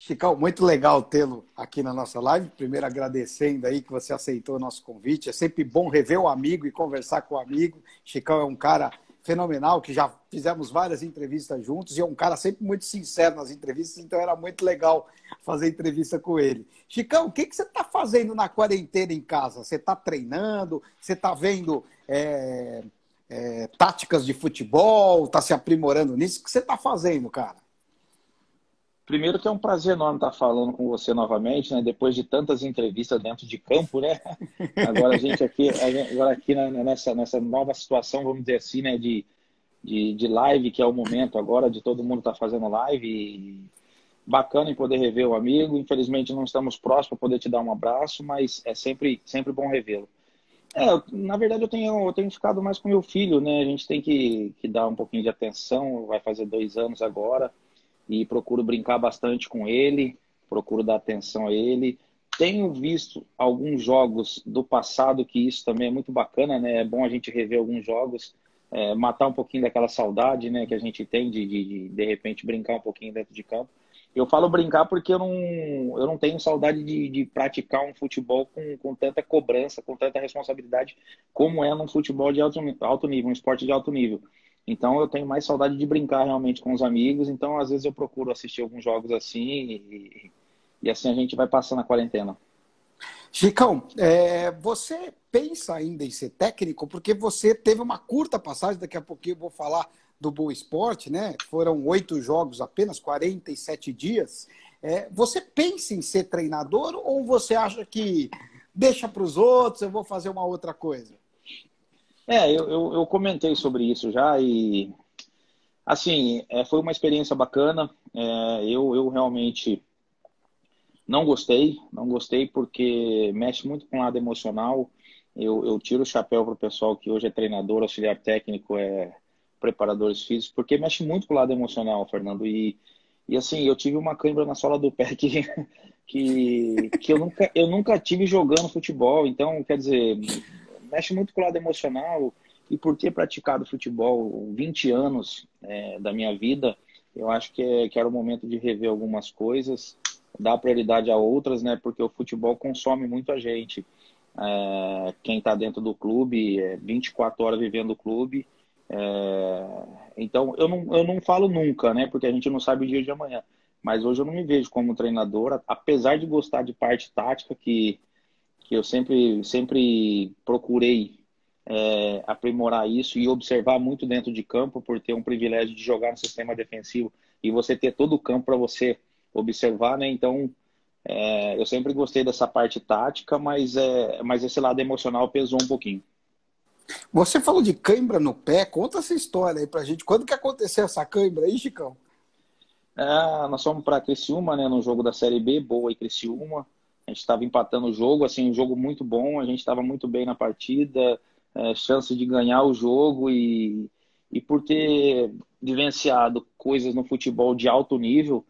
Chicão, muito legal tê-lo aqui na nossa live. Primeiro, agradecendo aí que você aceitou o nosso convite. É sempre bom rever o amigo e conversar com o amigo. Chicão é um cara fenomenal, que já fizemos várias entrevistas juntos e é um cara sempre muito sincero nas entrevistas, então era muito legal fazer entrevista com ele. Chicão, o que você está fazendo na quarentena em casa? Você está treinando? Você está vendo táticas de futebol? Está se aprimorando nisso? O que você está fazendo, cara? Primeiro que é um prazer enorme estar falando com você novamente, né? Depois de tantas entrevistas dentro de campo, né? Agora agora aqui nessa nova situação, vamos dizer assim, né? De live, que é o momento agora de todo mundo estar fazendo live. E bacana em poder rever o amigo. Infelizmente não estamos próximos para poder te dar um abraço, mas é sempre bom revê-lo. Na verdade eu tenho ficado mais com meu filho, né? A gente tem que dar um pouquinho de atenção. Vai fazer 2 anos agora e procuro brincar bastante com ele, procuro dar atenção a ele. Tenho visto alguns jogos do passado, que isso também é muito bacana, né? É bom a gente rever alguns jogos, matar um pouquinho daquela saudade, né, que a gente tem de repente brincar um pouquinho dentro de campo. Eu falo brincar porque eu não tenho saudade de praticar um futebol com tanta cobrança, com tanta responsabilidade, como é num futebol de alto nível, um esporte de alto nível. Então eu tenho mais saudade de brincar realmente com os amigos. Então às vezes eu procuro assistir alguns jogos assim e assim a gente vai passando a quarentena. Chicão, você pensa ainda em ser técnico? Porque você teve uma curta passagem, daqui a pouquinho eu vou falar do Boa Esporte, né? Foram 8 jogos apenas, 47 dias. Você pensa em ser treinador ou você acha que deixa para os outros, eu vou fazer uma outra coisa? Eu comentei sobre isso já e assim, foi uma experiência bacana. Eu realmente não gostei porque mexe muito com o lado emocional. Eu tiro o chapéu para o pessoal que hoje é treinador, auxiliar técnico, preparadores físicos, porque mexe muito com o lado emocional, Fernando. E assim, eu tive uma cãibra na sola do pé que eu nunca tive jogando futebol. Então, quer dizer, mexe muito com o lado emocional. E por ter praticado futebol 20 anos da minha vida, eu acho que era o momento de rever algumas coisas, dar prioridade a outras, né? Porque o futebol consome muito a gente. Quem está dentro do clube, 24 horas vivendo o clube. Então, eu não falo nunca, né? Porque a gente não sabe o dia de amanhã. Mas hoje eu não me vejo como treinador, apesar de gostar de parte tática, que eu sempre procurei aprimorar isso e observar muito dentro de campo, por ter um privilégio de jogar no sistema defensivo e você ter todo o campo para você observar, né? Então, eu sempre gostei dessa parte tática, mas esse lado emocional pesou um pouquinho. Você falou de cãibra no pé, conta essa história aí pra gente. Quando que aconteceu essa cãibra aí, Chicão? Nós fomos para Criciúma, né, no jogo da Série B, Boa e Criciúma. A gente estava empatando o jogo, assim, um jogo muito bom. A gente estava muito bem na partida, chance de ganhar o jogo e por ter vivenciado coisas no futebol de alto nível,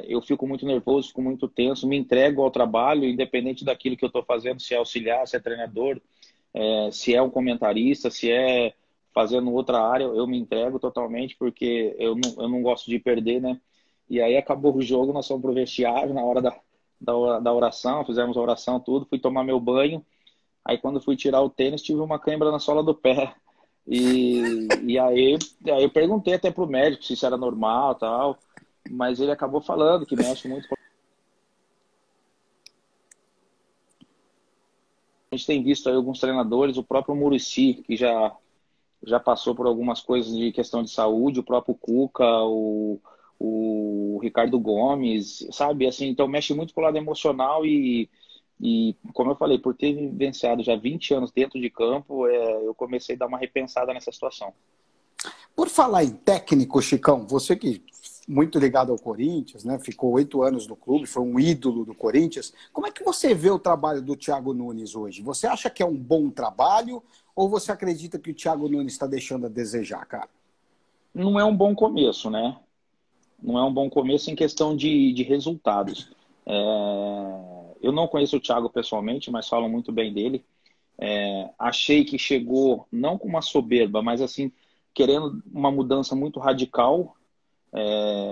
eu fico muito nervoso, fico muito tenso, me entrego ao trabalho, independente daquilo que eu estou fazendo, se é auxiliar, se é treinador, se é um comentarista, se é fazendo outra área, eu me entrego totalmente, porque eu não gosto de perder, né? E aí acabou o jogo, nós fomos pro vestiário na hora da oração, fizemos a oração, tudo, fui tomar meu banho, aí quando fui tirar o tênis, tive uma cãibra na sola do pé. E aí eu perguntei até pro médico se isso era normal e tal, mas ele acabou falando que mexe muito. A gente tem visto aí alguns treinadores, o próprio Muricy, que já passou por algumas coisas de questão de saúde, o próprio Cuca, o Ricardo Gomes, sabe? Assim, então mexe muito com o lado emocional e, como eu falei, por ter vivenciado já 20 anos dentro de campo, eu comecei a dar uma repensada nessa situação. Por falar em técnico, Chicão, você que muito ligado ao Corinthians, né? Ficou 8 anos no clube, foi um ídolo do Corinthians. Como é que você vê o trabalho do Thiago Nunes hoje? Você acha que é um bom trabalho ou você acredita que o Thiago Nunes está deixando a desejar, cara? Não é um bom começo, né? Não é um bom começo em questão de resultados. Eu não conheço o Thiago pessoalmente, mas falam muito bem dele. Achei que chegou não com uma soberba, mas assim, querendo uma mudança muito radical.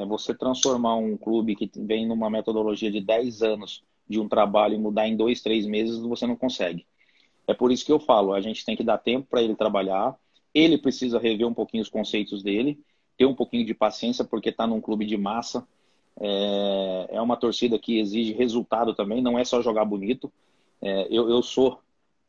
você transformar um clube que vem numa metodologia de 10 anos de um trabalho e mudar em 2, 3 meses, você não consegue. É por isso que eu falo, a gente tem que dar tempo para ele trabalhar, ele precisa rever um pouquinho os conceitos dele, ter um pouquinho de paciência, porque está num clube de massa, é uma torcida que exige resultado também, não é só jogar bonito. Eu sou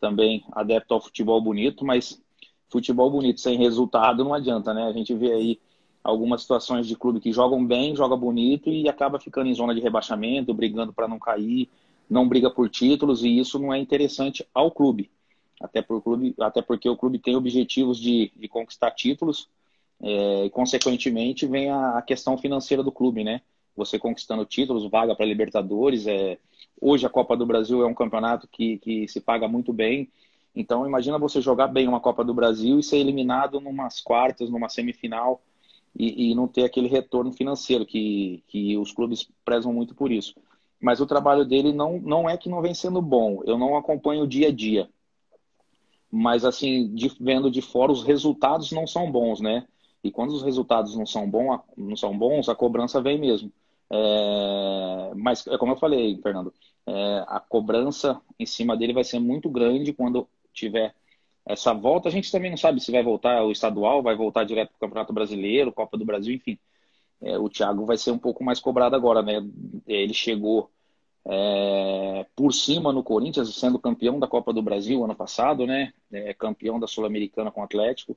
também adepto ao futebol bonito, mas futebol bonito sem resultado não adianta, né? A gente vê aí algumas situações de clube que jogam bem, joga bonito e acaba ficando em zona de rebaixamento, brigando para não cair, não briga por títulos, e isso não é interessante ao clube. Até porque o clube tem objetivos de conquistar títulos, e consequentemente vem a questão financeira do clube, né? Você conquistando títulos, vaga para Libertadores. Hoje a Copa do Brasil é um campeonato que se paga muito bem. Então imagina você jogar bem uma Copa do Brasil e ser eliminado numas quartas, numa semifinal, e não ter aquele retorno financeiro, que os clubes prezam muito por isso. Mas o trabalho dele não é que não vem sendo bom. Eu não acompanho o dia a dia. Mas, assim, vendo de fora, os resultados não são bons, né? E quando os resultados não são bons, a cobrança vem mesmo. Mas, é como eu falei, Fernando, a cobrança em cima dele vai ser muito grande quando tiver essa volta. A gente também não sabe se vai voltar o estadual, vai voltar direto para o Campeonato Brasileiro, Copa do Brasil, enfim. O Thiago vai ser um pouco mais cobrado agora, né? Ele chegou por cima no Corinthians, sendo campeão da Copa do Brasil ano passado, né? Campeão da Sul-Americana com o Atlético.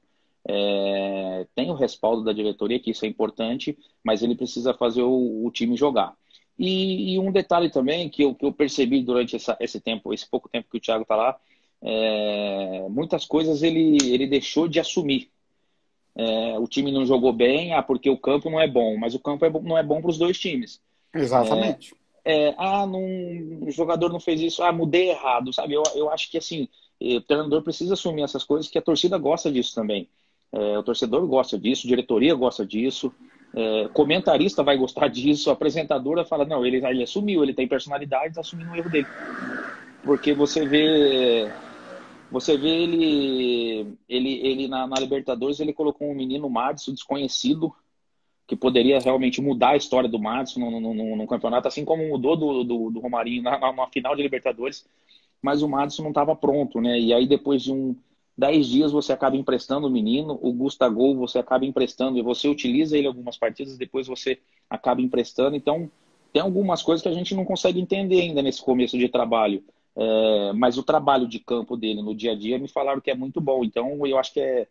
Tem o respaldo da diretoria, que isso é importante, mas ele precisa fazer o time jogar. E um detalhe também que eu percebi durante esse pouco tempo que o Thiago está lá, muitas coisas ele deixou de assumir. O time não jogou bem, porque o campo não é bom, mas o campo não é bom para os dois times. Exatamente. O jogador não fez isso, mudei errado, sabe? Eu acho que assim, o treinador precisa assumir essas coisas, que a torcida gosta disso também. O torcedor gosta disso, a diretoria gosta disso, comentarista vai gostar disso, a apresentadora fala, não, ele assumiu, ele tem personalidade, está assumindo o erro dele. Porque você vê ele na Libertadores, ele colocou um menino Madison desconhecido, que poderia realmente mudar a história do Madison no campeonato, assim como mudou do Romarinho na final de Libertadores, mas o Madison não estava pronto, né? E aí depois de 10 dias você acaba emprestando o menino, o Gustavo você acaba emprestando, e você utiliza ele algumas partidas, depois você acaba emprestando. Então tem algumas coisas que a gente não consegue entender ainda nesse começo de trabalho. Mas o trabalho de campo dele no dia a dia me falaram que é muito bom. Então eu acho que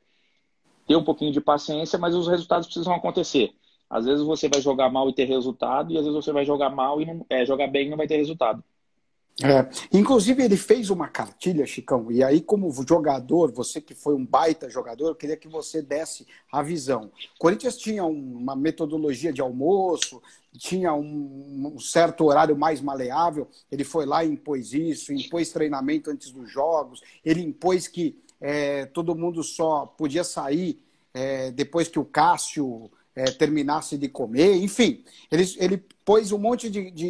ter um pouquinho de paciência, mas os resultados precisam acontecer. Às vezes você vai jogar mal e ter resultado, e às vezes você vai jogar mal e jogar bem e não vai ter resultado. Inclusive, ele fez uma cartilha, Chicão, e aí, como jogador, você que foi um baita jogador, eu queria que você desse a visão. O Corinthians tinha uma metodologia de almoço, tinha um certo horário mais maleável, ele foi lá e impôs isso, impôs treinamento antes dos jogos, ele impôs que todo mundo só podia sair depois que o Cássio terminasse de comer, enfim, ele pôs um monte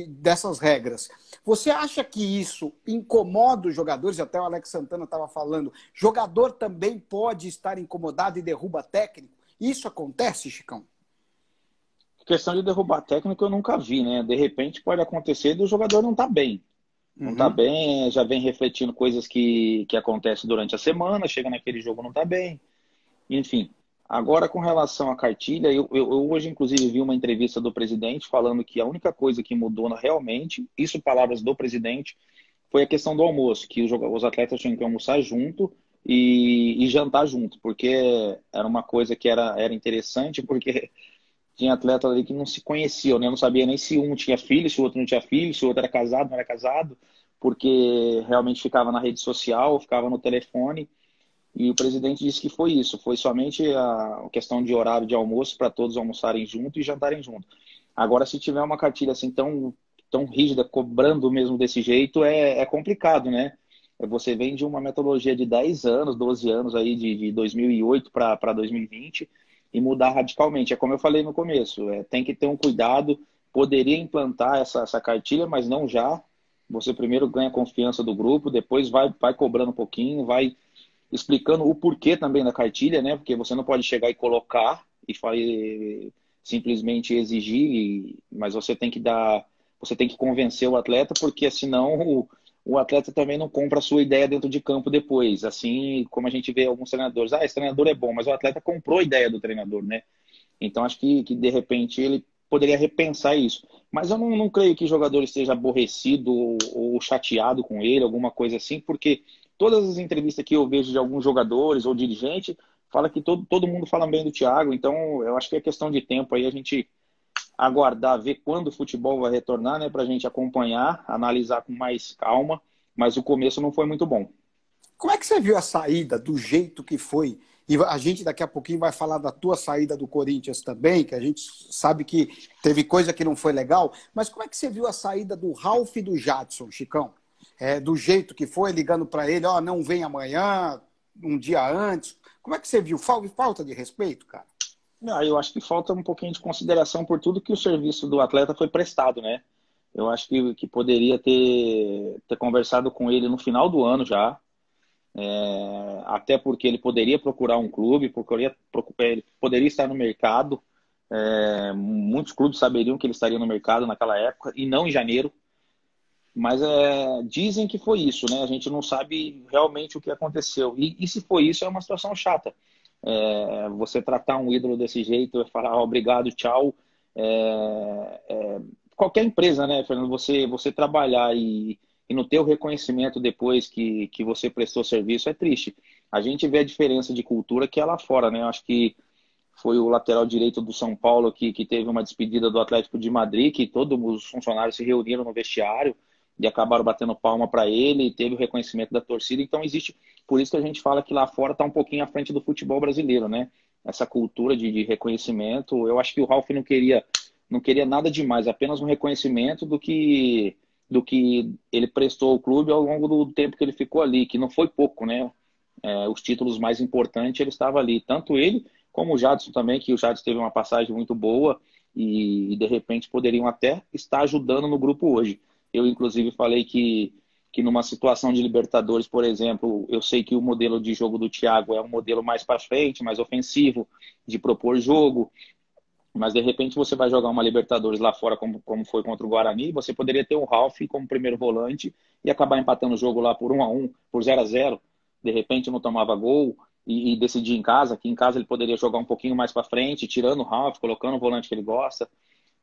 dessas regras. Você acha que isso incomoda os jogadores? Até o Alex Santana estava falando. Jogador também pode estar incomodado e derruba técnico? Isso acontece, Chicão? Questão de derrubar técnico eu nunca vi, né? De repente pode acontecer do jogador não estar bem. Não está bem, já vem refletindo coisas que acontecem durante a semana, chega naquele jogo não está bem. Enfim, agora com relação à cartilha, eu hoje inclusive vi uma entrevista do presidente falando que a única coisa que mudou realmente, isso palavras do presidente, foi a questão do almoço, que os atletas tinham que almoçar junto e jantar junto, porque era uma coisa que era interessante, porque tinha atleta ali que não se conheciam, né? Eu não sabia nem se um tinha filho, se o outro não tinha filho, se o outro era casado, não era casado, porque realmente ficava na rede social, ficava no telefone. E o presidente disse que foi isso, foi somente a questão de horário de almoço para todos almoçarem junto e jantarem junto. Agora, se tiver uma cartilha assim tão rígida, cobrando mesmo desse jeito, é complicado, né? Você vem de uma metodologia de 10 anos, 12 anos aí, de 2008 para 2020, e mudar radicalmente. É como eu falei no começo, tem que ter um cuidado, poderia implantar essa cartilha, mas não já. Você primeiro ganha confiança do grupo, depois vai cobrando um pouquinho, vai explicando o porquê também da cartilha, né? Porque você não pode chegar e colocar e simplesmente exigir, mas você tem que dar, você tem que convencer o atleta, porque senão o atleta também não compra a sua ideia dentro de campo depois. Assim como a gente vê alguns treinadores, esse treinador é bom, mas o atleta comprou a ideia do treinador, né? Então acho que de repente ele poderia repensar isso. Mas eu não creio que o jogador esteja aborrecido ou chateado com ele, alguma coisa assim, porque todas as entrevistas que eu vejo de alguns jogadores ou dirigente fala que todo mundo fala bem do Thiago. Então eu acho que é questão de tempo aí a gente aguardar, ver quando o futebol vai retornar, né, para a gente acompanhar, analisar com mais calma. Mas o começo não foi muito bom. Como é que você viu a saída do jeito que foi? E a gente daqui a pouquinho vai falar da tua saída do Corinthians também, que a gente sabe que teve coisa que não foi legal. Mas como é que você viu a saída do Ralf e do Jadson, Chicão? Do jeito que foi, ligando para ele, ó, não vem amanhã, um dia antes. Como é que você viu? Falta de respeito, cara? Eu acho que falta um pouquinho de consideração por tudo que o serviço do atleta foi prestado, né? Eu acho que poderia ter conversado com ele no final do ano já, até porque ele poderia procurar um clube, ele poderia estar no mercado. Muitos clubes saberiam que ele estaria no mercado naquela época, e não em janeiro. Mas dizem que foi isso, né? A gente não sabe realmente o que aconteceu. E se foi isso, é uma situação chata. Você tratar um ídolo desse jeito, falar obrigado, tchau. Qualquer empresa, né, Fernando? Você trabalhar e não ter o reconhecimento depois que você prestou serviço é triste. A gente vê a diferença de cultura que é lá fora, né? Eu acho que foi o lateral direito do São Paulo que teve uma despedida do Atlético de Madrid, que todos os funcionários se reuniram no vestiário e acabaram batendo palma para ele, teve o reconhecimento da torcida. Então existe, por isso que a gente fala que lá fora está um pouquinho à frente do futebol brasileiro, né? Essa cultura de reconhecimento. Eu acho que o Ralf não queria nada demais, apenas um reconhecimento do que ele prestou ao clube ao longo do tempo que ele ficou ali, que não foi pouco, né? Os títulos mais importantes ele estava ali, tanto ele como o Jadson também, que o Jadson teve uma passagem muito boa e de repente poderiam até estar ajudando no grupo hoje. Eu, inclusive, falei que numa situação de Libertadores, por exemplo, eu sei que o modelo de jogo do Thiago é um modelo mais para frente, mais ofensivo, de propor jogo, mas de repente você vai jogar uma Libertadores lá fora, como foi contra o Guarani, você poderia ter o Ralf como primeiro volante e acabar empatando o jogo lá por 1-1, por 0-0, de repente não tomava gol e decidir em casa, que em casa ele poderia jogar um pouquinho mais para frente, tirando o Ralf, colocando o volante que ele gosta.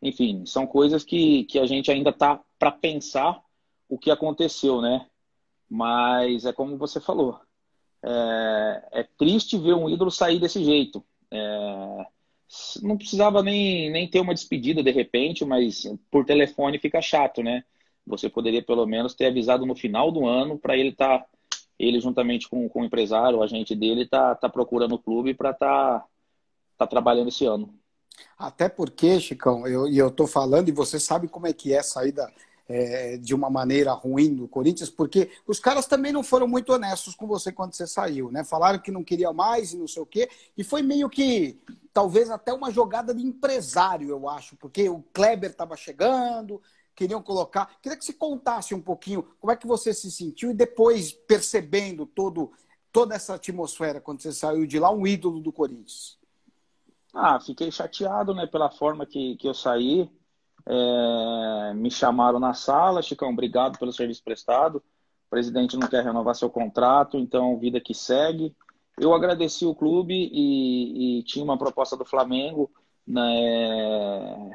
Enfim, são coisas que a gente ainda tá para pensar o que aconteceu, né? Mas é como você falou, é triste ver um ídolo sair desse jeito. Não precisava nem ter uma despedida de repente, mas por telefone fica chato, né? Você poderia pelo menos ter avisado no final do ano para ele juntamente com o empresário, o agente dele, tá procurando o clube para tá trabalhando esse ano. Até porque, Chicão, eu tô falando, e você sabe como é que é a saída de uma maneira ruim do Corinthians, porque os caras também não foram muito honestos com você quando você saiu, né? Falaram que não queria mais e não sei o quê, e foi meio que, talvez até uma jogada de empresário, eu acho, porque o Kleber estava chegando, queriam colocar... Queria que você contasse um pouquinho como é que você se sentiu e depois percebendo toda essa atmosfera quando você saiu de lá, um ídolo do Corinthians. Fiquei chateado, né, pela forma que eu saí. Me chamaram na sala, Chicão, obrigado pelo serviço prestado. O presidente não quer renovar seu contrato, então vida que segue. Eu agradeci o clube e tinha uma proposta do Flamengo, né?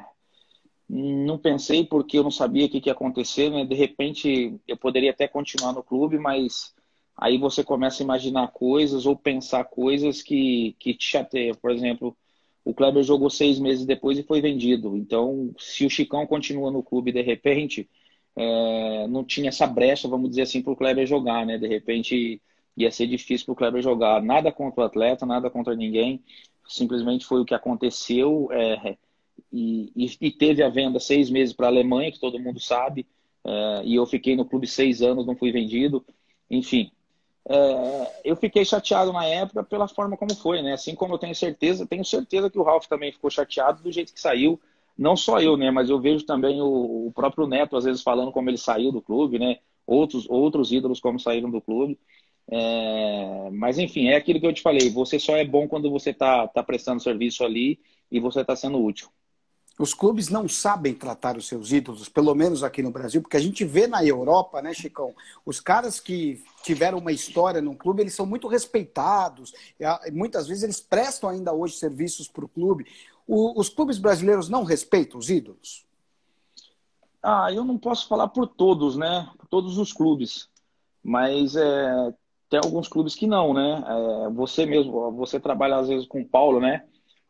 Não pensei porque eu não sabia o que ia acontecer, né? De repente eu poderia até continuar no clube, mas aí você começa a imaginar coisas ou pensar coisas que te chateiam. Por exemplo, o Kleber jogou 6 meses depois e foi vendido. Então, se o Chicão continua no clube de repente, não tinha essa brecha, vamos dizer assim, para o Kleber jogar, né? De repente ia ser difícil para o Kleber jogar. Nada contra o atleta, nada contra ninguém. Simplesmente foi o que aconteceu. E teve a venda 6 meses para a Alemanha, que todo mundo sabe. E eu fiquei no clube 6 anos, não fui vendido. Enfim, eu fiquei chateado na época pela forma como foi, né? Assim como eu tenho certeza que o Ralf também ficou chateado do jeito que saiu. Não só eu, né? Mas eu vejo também o próprio Neto, às vezes, falando como ele saiu do clube, né? Outros ídolos como saíram do clube. Mas, enfim, é aquilo que eu te falei. Você só é bom quando você tá prestando serviço ali e você está sendo útil. Os clubes não sabem tratar os seus ídolos, pelo menos aqui no Brasil, porque a gente vê na Europa, né, Chicão? Os caras que tiveram uma história num clube, eles são muito respeitados, muitas vezes eles prestam ainda hoje serviços para o clube. Os clubes brasileiros não respeitam os ídolos? Eu não posso falar por todos, né? Por todos os clubes, mas tem alguns clubes que não, né? Você mesmo, você trabalha às vezes com o Paulo, né?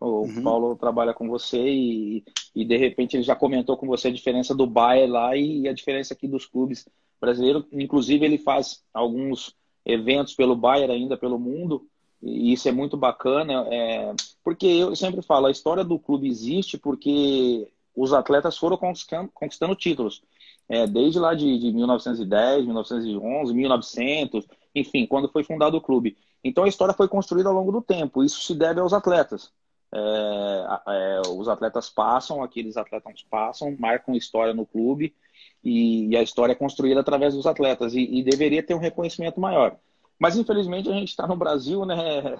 O Uhum. Paulo trabalha com você e de repente ele já comentou com você a diferença do Bayern lá e a diferença aqui dos clubes brasileiros. Inclusive ele faz alguns eventos pelo Bayern ainda pelo mundo e isso é muito bacana, porque eu sempre falo, a história do clube existe porque os atletas foram conquistando títulos. Desde lá de 1910, 1911, 1900, enfim, quando foi fundado o clube. Então a história foi construída ao longo do tempo. Isso se deve aos atletas. Os atletas passam, aqueles atletas passam, marcam história no clube e a história é construída através dos atletas e deveria ter um reconhecimento maior. Mas infelizmente a gente está no Brasil, né?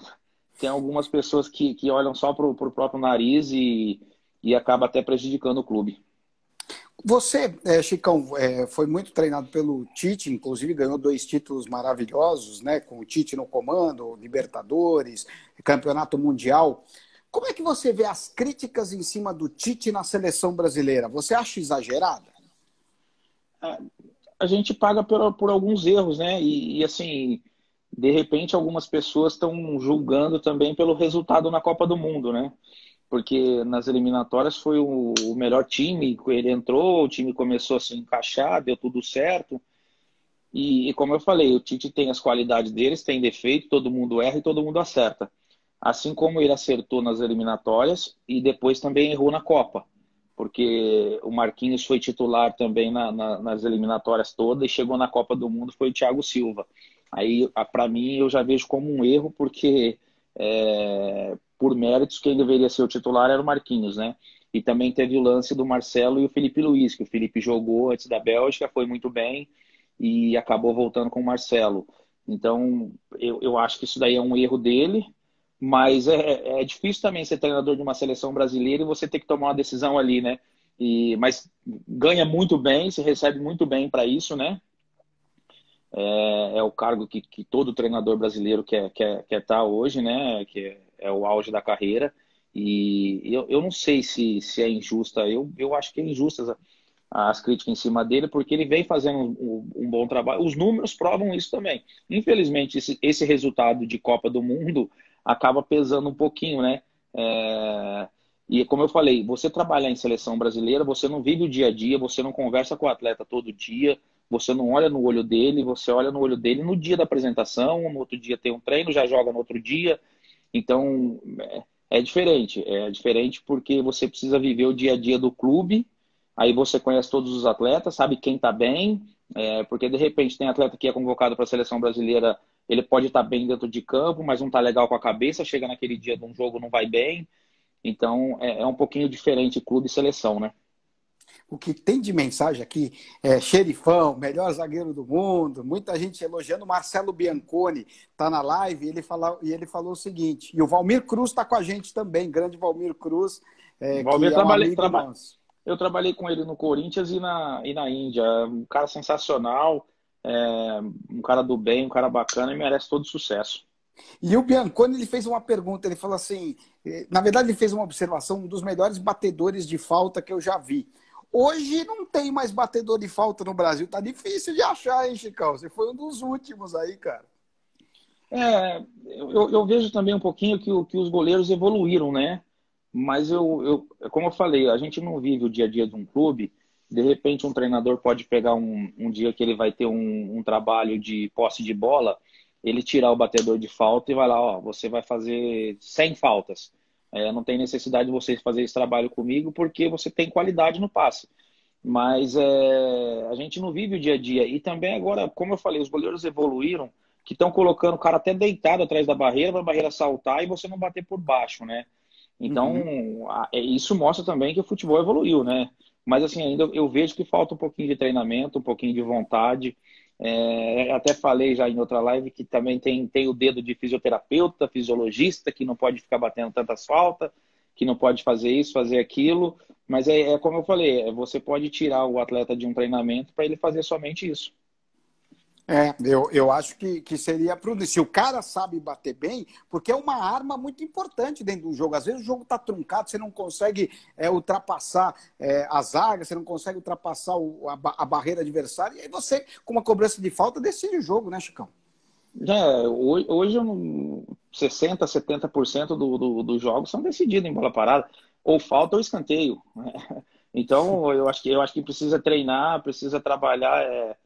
Tem algumas pessoas que olham só para o próprio nariz e acaba até prejudicando o clube. Você, Chicão, foi muito treinado pelo Tite, inclusive ganhou 2 títulos maravilhosos, né? Com o Tite no comando, Libertadores, Campeonato Mundial. Como é que você vê as críticas em cima do Tite na seleção brasileira? Você acha exagerada? A gente paga por alguns erros, né? Assim, de repente algumas pessoas estão julgando também pelo resultado na Copa do Mundo, né? Porque nas eliminatórias foi o melhor time, ele entrou, o time começou a se encaixar, deu tudo certo. E como eu falei, o Tite tem as qualidades deles, tem defeito, todo mundo erra e todo mundo acerta. Assim como ele acertou nas eliminatórias e depois também errou na Copa. Porque o Marquinhos foi titular também nas eliminatórias todas e chegou na Copa do Mundo foi o Thiago Silva. Aí, para mim, eu já vejo como um erro, porque por méritos, quem deveria ser o titular era o Marquinhos, né? E também teve o lance do Marcelo e o Felipe Luiz, que o Felipe jogou antes da Bélgica, foi muito bem e acabou voltando com o Marcelo. Então, eu acho que isso daí é um erro dele, mas é difícil também ser treinador de uma seleção brasileira e você ter que tomar uma decisão ali, né? Mas ganha muito bem, se recebe muito bem para isso, né? É o cargo que todo treinador brasileiro quer estar hoje, né? Que é o auge da carreira. E eu não sei se é injusta, eu acho que é injusta as críticas em cima dele, porque ele vem fazendo um bom trabalho. Os números provam isso também. Infelizmente, esse resultado de Copa do Mundo acaba pesando um pouquinho, né? E como eu falei, você trabalhar em seleção brasileira, você não vive o dia a dia, você não conversa com o atleta todo dia, você não olha no olho dele, você olha no olho dele no dia da apresentação, no outro dia tem um treino, já joga no outro dia. Então, é diferente porque você precisa viver o dia a dia do clube. Aí você conhece todos os atletas, sabe quem está bem, porque de repente tem atleta que é convocado para a seleção brasileira, ele pode estar bem dentro de campo, mas não está legal com a cabeça, chega naquele dia de um jogo, não vai bem. Então é um pouquinho diferente clube e seleção, né? O que tem de mensagem aqui é xerifão, melhor zagueiro do mundo, muita gente elogiando. Marcelo Bianconi está na live e ele falou o seguinte, e o Valmir Cruz está com a gente também, grande Valmir Cruz, que Valmir, é um amigo nosso. eu trabalhei com ele no Corinthians e na Índia. Um cara sensacional, um cara do bem, um cara bacana e merece todo sucesso. E o Bianconi ele fez uma pergunta, ele falou assim, na verdade ele fez uma observação, um dos melhores batedores de falta que eu já vi. Hoje não tem mais batedor de falta no Brasil, tá difícil de achar, hein, Chicão? Você foi um dos últimos aí, cara. Eu vejo também um pouquinho que os goleiros evoluíram, né? Mas como eu falei, a gente não vive o dia a dia de um clube. De repente, um treinador pode pegar um dia que ele vai ter um trabalho de posse de bola, ele tirar o batedor de falta e vai lá, ó, você vai fazer 100 faltas. Não tem necessidade de você fazer esse trabalho comigo porque você tem qualidade no passe. Mas a gente não vive o dia a dia. E também agora, como eu falei, os goleiros evoluíram, que estão colocando o cara até deitado atrás da barreira para a barreira saltar e você não bater por baixo, né? Então, Uhum. isso mostra também que o futebol evoluiu, né? Mas assim, ainda eu vejo que falta um pouquinho de treinamento, um pouquinho de vontade. Até falei já em outra live que também tem o dedo de fisioterapeuta, fisiologista, que não pode ficar batendo tantas faltas, que não pode fazer isso, fazer aquilo. Mas é como eu falei, você pode tirar o atleta de um treinamento para ele fazer somente isso. Eu acho que seria prudente. Se o cara sabe bater bem, porque é uma arma muito importante dentro do jogo. Às vezes o jogo está truncado, você não consegue ultrapassar a zaga, você não consegue ultrapassar a barreira adversária, e aí você, com uma cobrança de falta, decide o jogo, né, Chicão? Hoje 60%, 70% dos jogos são decididos em bola parada, ou falta ou escanteio, né? Então, eu acho que precisa treinar, precisa trabalhar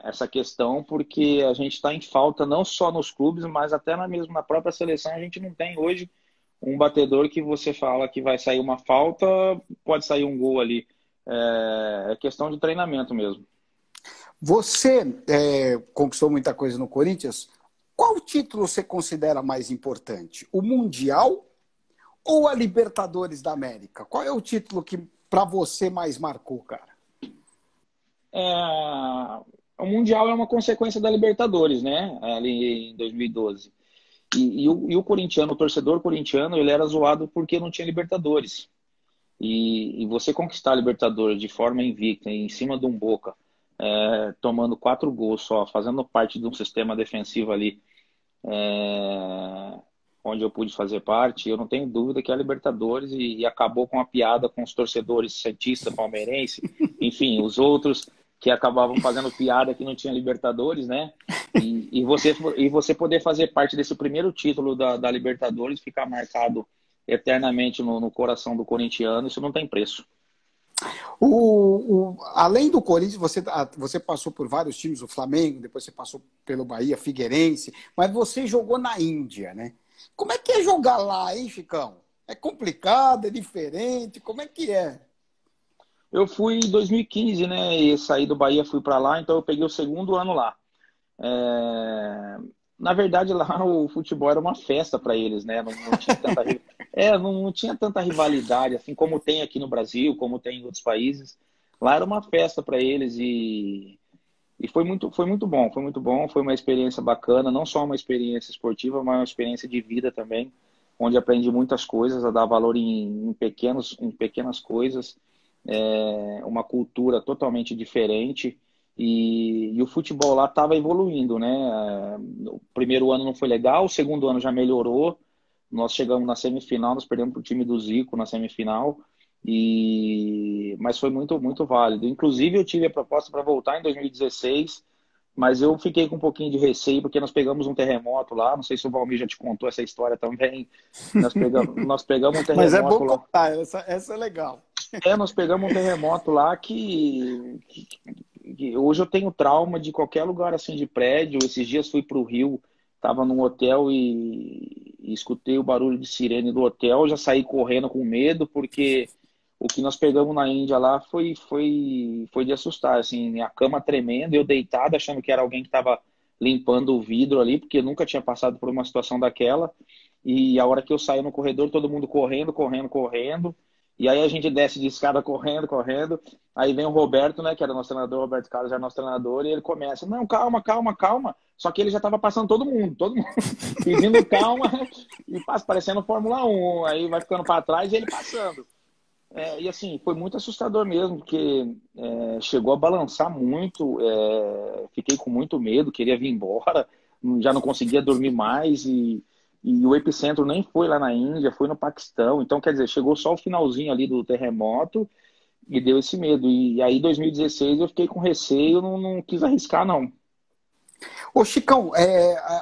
essa questão, porque a gente está em falta não só nos clubes, mas até mesmo na própria seleção. A gente não tem hoje um batedor que você fala que vai sair uma falta, pode sair um gol ali. É questão de treinamento mesmo. Você conquistou muita coisa no Corinthians. Qual título você considera mais importante? O Mundial ou a Libertadores da América? Qual é o título que para você mais marcou, cara? O Mundial é uma consequência da Libertadores, né? Ali em 2012. E o corintiano, o torcedor corintiano, ele era zoado porque não tinha Libertadores. E você conquistar a Libertadores de forma invicta, em cima de um Boca, tomando 4 gols só, fazendo parte de um sistema defensivo ali, onde eu pude fazer parte, eu não tenho dúvida que é a Libertadores, e acabou com a piada com os torcedores santista, palmeirense, enfim, os outros que acabavam fazendo piada que não tinha Libertadores, né? E você poder fazer parte desse primeiro título da Libertadores, ficar marcado eternamente no coração do corintiano, isso não tem preço. Além do Corinthians, você passou por vários times, o Flamengo, depois você passou pelo Bahia, Figueirense, mas você jogou na Índia, né? Como é que é jogar lá, hein, Chicão? É complicado, é diferente, como é que é? Eu fui em 2015, né? E saí do Bahia, fui para lá, então eu peguei o segundo ano lá. Na verdade, lá o futebol era uma festa para eles, né? Não tinha tanta, não tinha tanta rivalidade, assim como tem aqui no Brasil, como tem em outros países. Lá era uma festa para eles, e foi muito bom, foi muito bom, foi uma experiência bacana, não só uma experiência esportiva, mas uma experiência de vida também, onde aprendi muitas coisas, a dar valor em pequenas coisas, uma cultura totalmente diferente. E o futebol lá estava evoluindo, né? O primeiro ano não foi legal, o segundo ano já melhorou. Nós chegamos na semifinal, nós perdemos para o time do Zico na semifinal, mas foi muito, muito válido. Inclusive, eu tive a proposta para voltar em 2016, mas eu fiquei com um pouquinho de receio, porque nós pegamos um terremoto lá. Não sei se o Valmir já te contou essa história também. Nós pegamos um Mas é bom terremoto lá. contar, essa é legal. Nós pegamos um terremoto lá que hoje eu tenho trauma de qualquer lugar assim de prédio. Esses dias fui para o Rio, estava num hotel e escutei o barulho de sirene do hotel, já saí correndo com medo, porque o que nós pegamos na Índia lá foi de assustar, assim, a cama tremendo, eu deitado, achando que era alguém que estava limpando o vidro ali, porque eu nunca tinha passado por uma situação daquela. E a hora que eu saí no corredor, todo mundo correndo, correndo, correndo. E aí a gente desce de escada correndo, correndo. Aí vem o Roberto, né, que era nosso treinador, o Roberto Carlos era nosso treinador, e ele começa: não, calma, calma, calma. Só que ele já estava passando todo mundo pedindo calma, e passa parecendo Fórmula 1. Aí vai ficando para trás e ele passando. E assim, foi muito assustador mesmo, porque chegou a balançar muito, fiquei com muito medo, queria vir embora, já não conseguia dormir mais, e o epicentro nem foi lá na Índia, foi no Paquistão. Então, quer dizer, chegou só o finalzinho ali do terremoto e deu esse medo. E aí, em 2016, eu fiquei com receio, não quis arriscar, não. Ô, Chicão,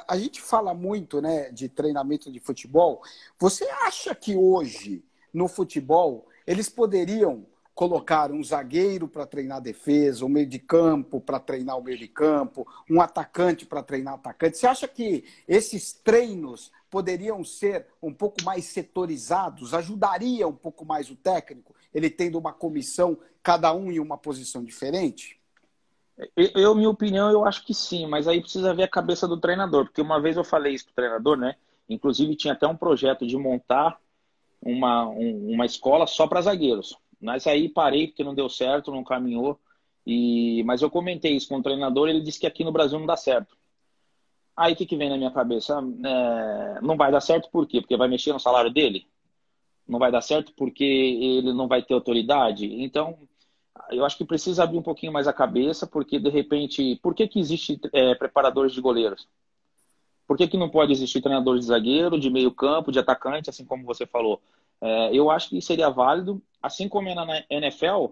a gente fala muito, né, de treinamento de futebol. Você acha que hoje, no futebol, eles poderiam colocar um zagueiro para treinar a defesa, um meio de campo para treinar o meio de campo, um atacante para treinar atacante? Você acha que esses treinos poderiam ser um pouco mais setorizados? Ajudaria um pouco mais o técnico, ele tendo uma comissão, cada um em uma posição diferente? Minha opinião, eu acho que sim, mas aí precisa ver a cabeça do treinador, porque uma vez eu falei isso pro treinador, né? Inclusive tinha até um projeto de montar uma escola só para zagueiros. Mas aí parei porque não deu certo, não caminhou. Mas eu comentei isso com o treinador, ele disse que aqui no Brasil não dá certo. Aí o que vem na minha cabeça? Não vai dar certo por quê? Porque vai mexer no salário dele? não vai dar certo porque ele não vai ter autoridade. Então, eu acho que precisa abrir um pouquinho mais a cabeça, porque de repente, por que que existe preparadores de goleiros? Por que que não pode existir treinador de zagueiro, de meio campo, de atacante, assim como você falou? Eu acho que seria válido, assim como é na NFL,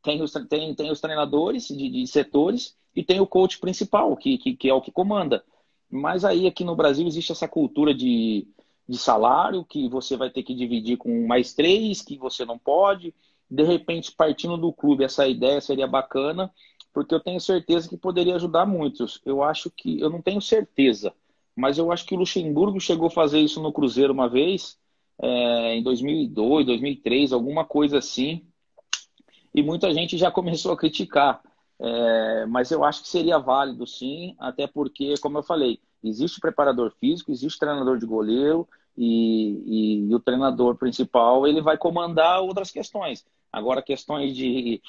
tem os treinadores de setores e tem o coach principal, que é o que comanda. Mas aí aqui no Brasil existe essa cultura de salário que você vai ter que dividir com mais três, que você não pode. De repente, partindo do clube, essa ideia seria bacana, porque eu tenho certeza que poderia ajudar muitos. Eu acho que, eu não tenho certeza, mas eu acho que o Luxemburgo chegou a fazer isso no Cruzeiro uma vez, em 2002, 2003, alguma coisa assim, e muita gente já começou a criticar. Mas eu acho que seria válido, sim, até porque, como eu falei, existe preparador físico, existe treinador de goleiro e o treinador principal ele vai comandar outras questões. Agora, questões de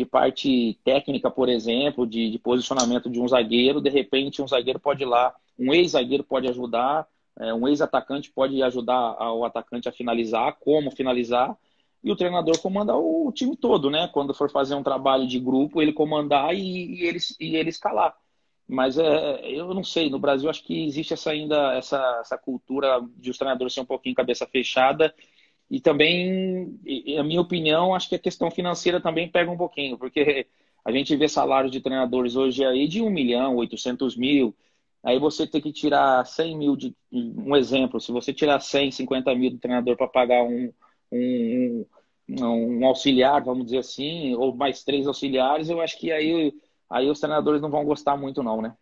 parte técnica, por exemplo, de posicionamento de um zagueiro, de repente um zagueiro pode ir lá, um ex-zagueiro pode ajudar, um ex-atacante pode ajudar o atacante a finalizar, como finalizar, e o treinador comandar o time todo, né? Quando for fazer um trabalho de grupo, ele comandar e ele escalar. Mas eu não sei, no Brasil acho que existe essa cultura de os treinadores ser um pouquinho cabeça fechada e também, a minha opinião, acho que a questão financeira também pega um pouquinho, porque a gente vê salários de treinadores hoje aí de 1 milhão, 800 mil, aí você tem que tirar 100 mil, um exemplo, se você tirar 100, 50 mil do treinador para pagar um, um auxiliar, vamos dizer assim, ou mais três auxiliares, eu acho que aí os treinadores não vão gostar muito não, né?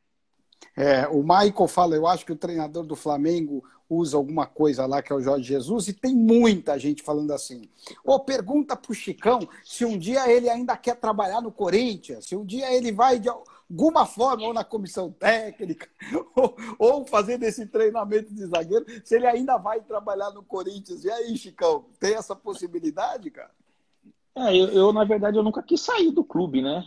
O Michael fala, eu acho que o treinador do Flamengo usa alguma coisa lá, que é o Jorge Jesus, e tem muita gente falando assim. Pergunta pro Chicão se um dia ele ainda quer trabalhar no Corinthians, se um dia ele vai de alguma forma, ou na comissão técnica, ou fazendo esse treinamento de zagueiro, se ele ainda vai trabalhar no Corinthians. E aí, Chicão, tem essa possibilidade, cara? Na verdade, eu nunca quis sair do clube, né?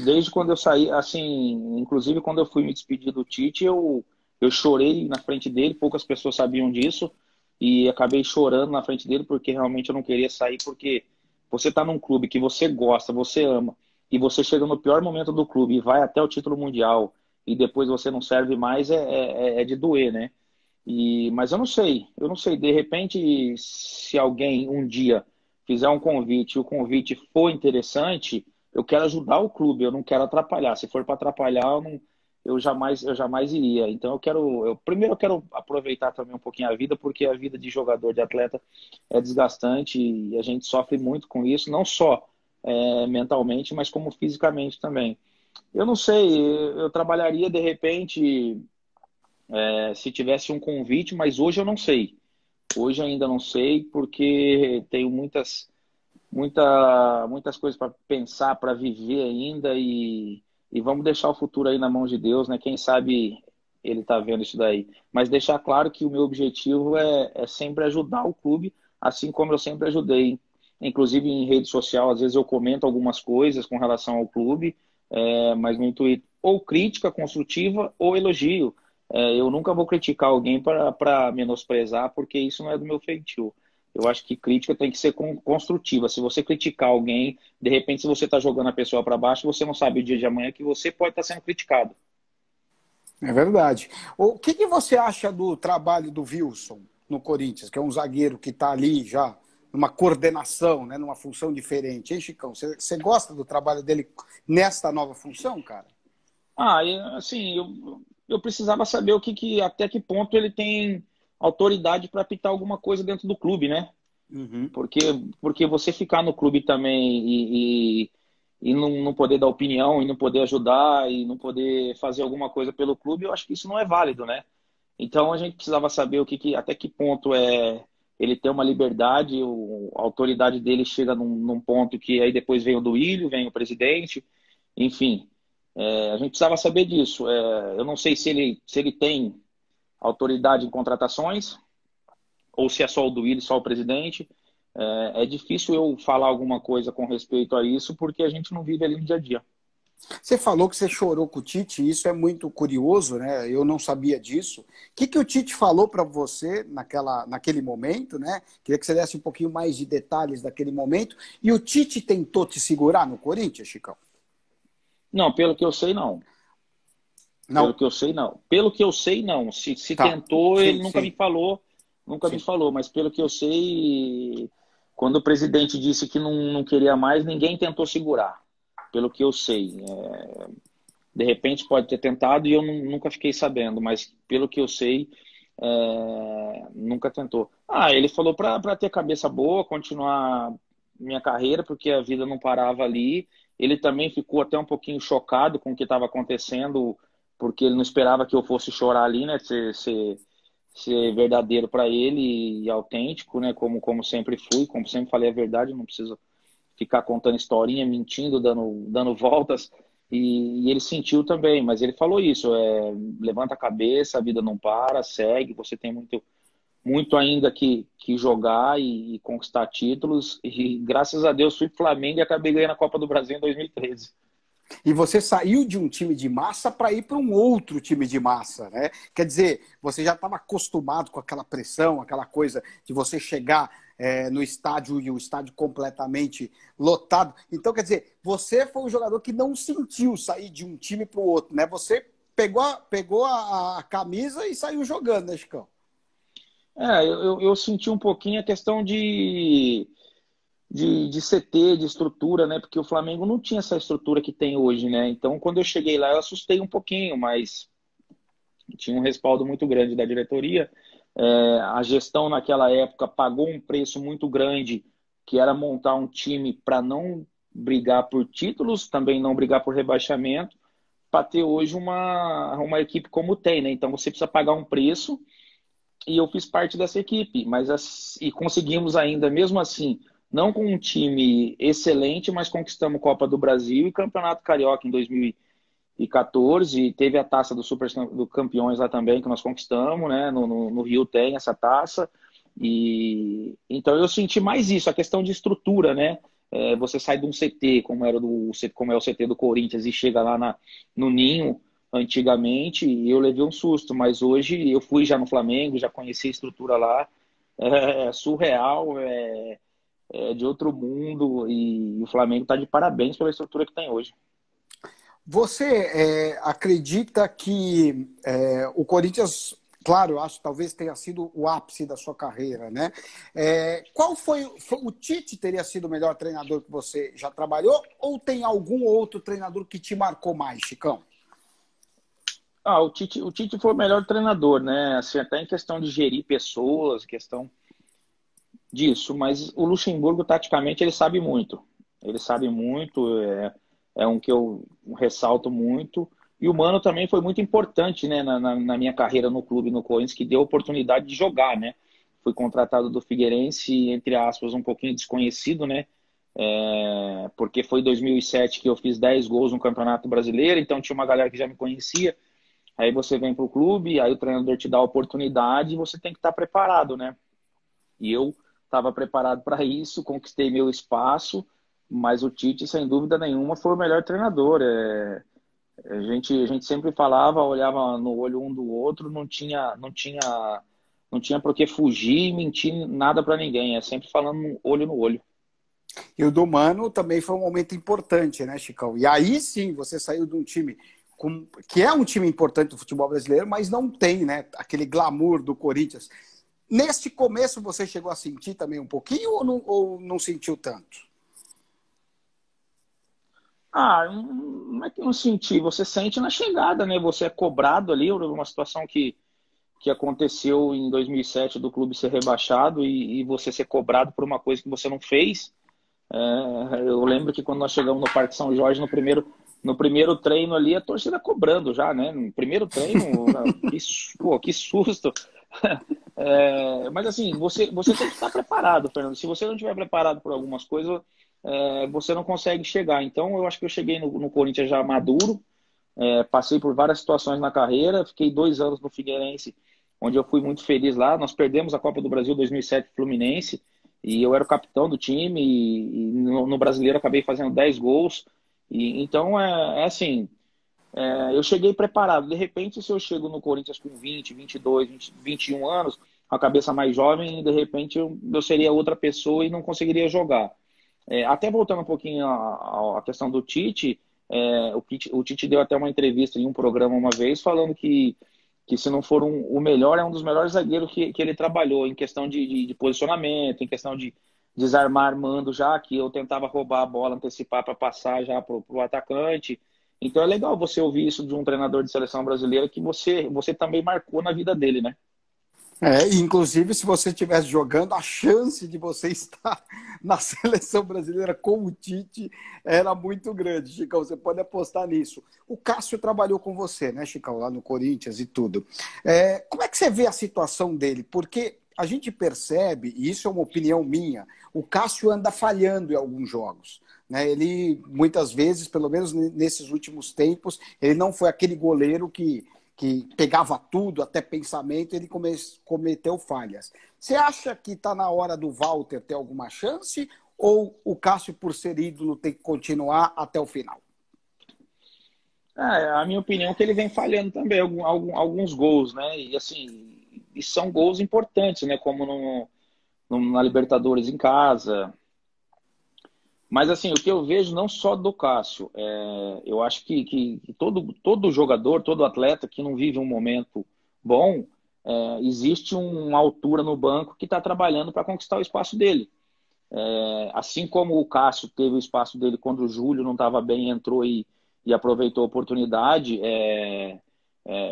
Desde quando eu saí, assim, inclusive quando eu fui me despedir do Tite, eu chorei na frente dele, poucas pessoas sabiam disso, e acabei chorando na frente dele porque realmente eu não queria sair, porque você tá num clube que você gosta, você ama, e você chega no pior momento do clube e vai até o título mundial, e depois você não serve mais, é de doer, né? Mas eu não sei, de repente, se alguém um dia fizer um convite e o convite for interessante, eu quero ajudar o clube, eu não quero atrapalhar. Se for para atrapalhar, eu jamais iria. Então primeiro eu quero aproveitar também um pouquinho a vida, porque a vida de jogador, de atleta é desgastante e a gente sofre muito com isso, não só mentalmente, mas como fisicamente também. Eu não sei, eu trabalharia de repente se tivesse um convite, mas hoje eu não sei. Hoje ainda não sei, porque tenho muitas coisas para pensar, para viver ainda e vamos deixar o futuro aí na mão de Deus, né? Quem sabe ele está vendo isso daí. Mas deixar claro que o meu objetivo é sempre ajudar o clube, assim como eu sempre ajudei. Inclusive em rede social, às vezes eu comento algumas coisas com relação ao clube, mas no intuito ou crítica construtiva ou elogio. Eu nunca vou criticar alguém para menosprezar, porque isso não é do meu feitio. Eu acho que crítica tem que ser construtiva. Se você criticar alguém, de repente, se você está jogando a pessoa para baixo, você não sabe o dia de amanhã que você pode estar sendo criticado. É verdade. O que você acha do trabalho do Wilson no Corinthians, que é um zagueiro que está ali já numa coordenação, né, numa função diferente? Hein, Chicão? Você gosta do trabalho dele nesta nova função, cara? Assim, eu precisava saber até que ponto ele tem autoridade para apitar alguma coisa dentro do clube, né? Uhum. Porque, porque você ficar no clube também e não poder dar opinião, e não poder ajudar, e não poder fazer alguma coisa pelo clube, eu acho que isso não é válido, né? Então a gente precisava saber até que ponto ele tem uma liberdade, a autoridade dele chega num ponto que aí depois vem o Duílio, vem o presidente, enfim. A gente precisava saber disso. Eu não sei se ele tem autoridade em contratações, ou se é só o Duílio, só o presidente. É difícil eu falar alguma coisa com respeito a isso, porque a gente não vive ali no dia a dia. Você falou que você chorou com o Tite, e isso é muito curioso, né? Eu não sabia disso. O que o Tite falou para você naquele momento, né? Queria que você desse um pouquinho mais de detalhes daquele momento. E o Tite tentou te segurar no Corinthians, Chicão? Não, pelo que eu sei, não. Pelo Não. que eu sei, não. Pelo que eu sei, não. Se Tá. tentou, ele Sim, nunca sim, me falou, sim. mas pelo que eu sei, quando o presidente disse que não queria mais, ninguém tentou segurar. Pelo que eu sei. De repente pode ter tentado e eu nunca fiquei sabendo, mas pelo que eu sei, nunca tentou. Ah, ele falou para ter cabeça boa, continuar minha carreira, porque a vida não parava ali. Ele também ficou até um pouquinho chocado com o que estava acontecendo, porque ele não esperava que eu fosse chorar ali, né? Ser verdadeiro para ele e autêntico, né? Como sempre fui, como sempre falei a verdade, não preciso ficar contando historinha, mentindo, dando voltas. E ele sentiu também, mas ele falou isso: levanta a cabeça, a vida não para, segue, você tem muito ainda que jogar e conquistar títulos. E graças a Deus fui pro Flamengo e acabei ganhando a Copa do Brasil em 2013. E você saiu de um time de massa para ir para um outro time de massa, né? Quer dizer, você já estava acostumado com aquela pressão, aquela coisa de você chegar no estádio e o estádio completamente lotado. Então, quer dizer, você foi um jogador que não sentiu sair de um time para o outro, né? Você pegou a camisa e saiu jogando, né, Chicão? Eu senti um pouquinho a questão de CT, de estrutura, né? Porque o Flamengo não tinha essa estrutura que tem hoje, né? Então, quando eu cheguei lá, eu assustei um pouquinho, mas tinha um respaldo muito grande da diretoria. A gestão naquela época pagou um preço muito grande, que era montar um time para não brigar por títulos, também não brigar por rebaixamento, para ter hoje uma equipe como tem, né? Então você precisa pagar um preço e eu fiz parte dessa equipe, e conseguimos ainda, mesmo assim, não com um time excelente, mas conquistamos Copa do Brasil e Campeonato Carioca em 2014, teve a taça do Campeões lá também, que nós conquistamos, né? No Rio tem essa taça. E então eu senti mais isso, a questão de estrutura, né? Você sai de um CT, como é o CT do Corinthians, e chega lá no Ninho, antigamente, e eu levei um susto, mas hoje eu fui já no Flamengo, já conheci a estrutura lá, é surreal, é de outro mundo, e o Flamengo está de parabéns pela estrutura que tem hoje. Você acredita que o Corinthians, claro, eu acho que talvez tenha sido o ápice da sua carreira, né? Qual foi o Tite teria sido o melhor treinador que você já trabalhou ou tem algum outro treinador que te marcou mais, Chicão? O Tite foi o melhor treinador, né? Assim, até em questão de gerir pessoas, questão disso, mas o Luxemburgo, taticamente, ele sabe muito. Ele sabe muito, é um que eu ressalto muito. E o Mano também foi muito importante, né, na minha carreira no clube, no Corinthians, que deu a oportunidade de jogar, né? Fui contratado do Figueirense, entre aspas, um pouquinho desconhecido, né? Porque foi em 2007 que eu fiz 10 gols no Campeonato Brasileiro, então tinha uma galera que já me conhecia. Aí você vem para o clube, aí o treinador te dá a oportunidade e você tem que estar preparado, né? E eu estava preparado para isso, conquistei meu espaço, mas o Tite, sem dúvida nenhuma, foi o melhor treinador. A gente sempre falava, olhava no olho um do outro, não tinha por que fugir e mentir nada para ninguém. É sempre falando olho no olho. E o do Mano também foi um momento importante, né, Chicão? E aí sim, você saiu de um time que é um time importante do futebol brasileiro, mas não tem, né, aquele glamour do Corinthians. Neste começo você chegou a sentir também um pouquinho ou não sentiu tanto? Não é que eu não senti, você sente na chegada, né? Você é cobrado ali, uma situação que aconteceu em 2007 do clube ser rebaixado e você ser cobrado por uma coisa que você não fez. Eu lembro que quando nós chegamos no Parque São Jorge, no primeiro treino ali, a torcida cobrando já, né? No primeiro treino, que susto. Mas assim, você tem que estar preparado, Fernando. Se você não estiver preparado por algumas coisas, você não consegue chegar. Então, eu acho que eu cheguei no Corinthians já maduro, passei por várias situações na carreira, fiquei 2 anos no Figueirense, onde eu fui muito feliz lá. Nós perdemos a Copa do Brasil 2007 Fluminense, e eu era o capitão do time, e no Brasileiro acabei fazendo 10 gols, Então, é assim, eu cheguei preparado. De repente, se eu chego no Corinthians com 20, 22, 20, 21 anos, com a cabeça mais jovem, de repente eu seria outra pessoa e não conseguiria jogar. Até voltando um pouquinho à questão do Tite, o Tite deu até uma entrevista em um programa uma vez falando que se não for o melhor, é um dos melhores zagueiros que ele trabalhou em questão de posicionamento, em questão de desarmar armando já, que eu tentava roubar a bola, antecipar para passar já para o atacante. Então é legal você ouvir isso de um treinador de seleção brasileira que você também marcou na vida dele, né? E inclusive, se você estivesse jogando, a chance de você estar na seleção brasileira com o Tite era muito grande, Chicão. Você pode apostar nisso. O Cássio trabalhou com você, né, Chicão, lá no Corinthians e tudo. Como é que você vê a situação dele? Porque a gente percebe, e isso é uma opinião minha, o Cássio anda falhando em alguns jogos. Né? Ele, muitas vezes, pelo menos nesses últimos tempos, ele não foi aquele goleiro que pegava tudo, até pensamento, ele cometeu falhas. Você acha que está na hora do Walter ter alguma chance ou o Cássio, por ser ídolo, tem que continuar até o final? A minha opinião é que ele vem falhando também alguns gols, né? E assim, e são gols importantes, né? Como na Libertadores em casa. Mas assim, o que eu vejo não só do Cássio, eu acho que todo jogador, todo atleta que não vive um momento bom, existe uma altura no banco que está trabalhando para conquistar o espaço dele. Assim como o Cássio teve o espaço dele quando o Júlio não estava bem, entrou e aproveitou a oportunidade.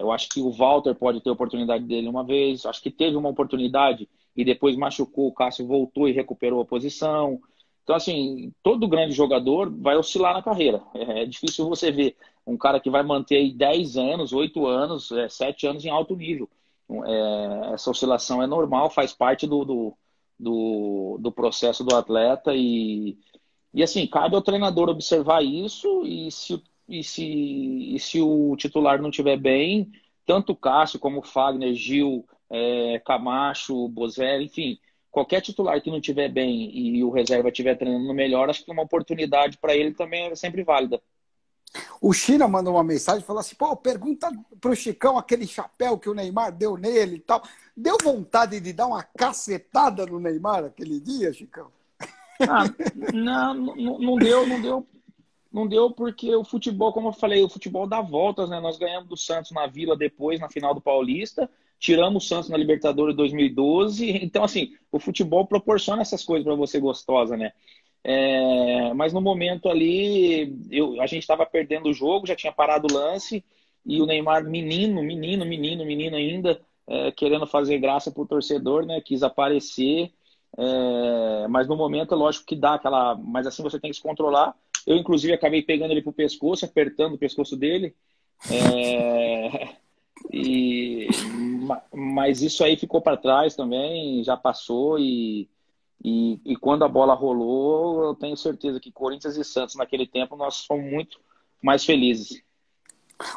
Eu acho que o Walter pode ter a oportunidade dele uma vez. Acho que teve uma oportunidade e depois machucou, o Cássio voltou e recuperou a posição. Então, assim, todo grande jogador vai oscilar na carreira. É difícil você ver um cara que vai manter aí 10 anos, 8 anos, 7 anos em alto nível. Essa oscilação é normal, faz parte do processo do atleta e assim, cabe ao treinador observar isso e se o titular não estiver bem, tanto o Cássio como o Fagner, Gil, Camacho, Bozelli, enfim, qualquer titular que não estiver bem e o reserva estiver treinando melhor, acho que uma oportunidade para ele também é sempre válida. O China mandou uma mensagem e falou assim: pô, pergunta pro Chicão aquele chapéu que o Neymar deu nele e tal. Deu vontade de dar uma cacetada no Neymar aquele dia, Chicão? Não deu, não deu porque o futebol, como eu falei, o futebol dá voltas, né? Nós ganhamos do Santos na Vila depois, na final do Paulista, tiramos o Santos na Libertadores 2012. Então, assim, o futebol proporciona essas coisas para você gostosa, né? Mas no momento ali, a gente estava perdendo o jogo, já tinha parado o lance, e o Neymar, menino ainda, querendo fazer graça pro torcedor, né? Quis aparecer. Mas no momento é lógico que dá aquela. Mas assim você tem que se controlar. Eu, inclusive, acabei pegando ele pro pescoço, apertando o pescoço dele. Mas isso aí ficou para trás também, já passou. E quando a bola rolou, eu tenho certeza que Corinthians e Santos, naquele tempo, nós fomos muito mais felizes.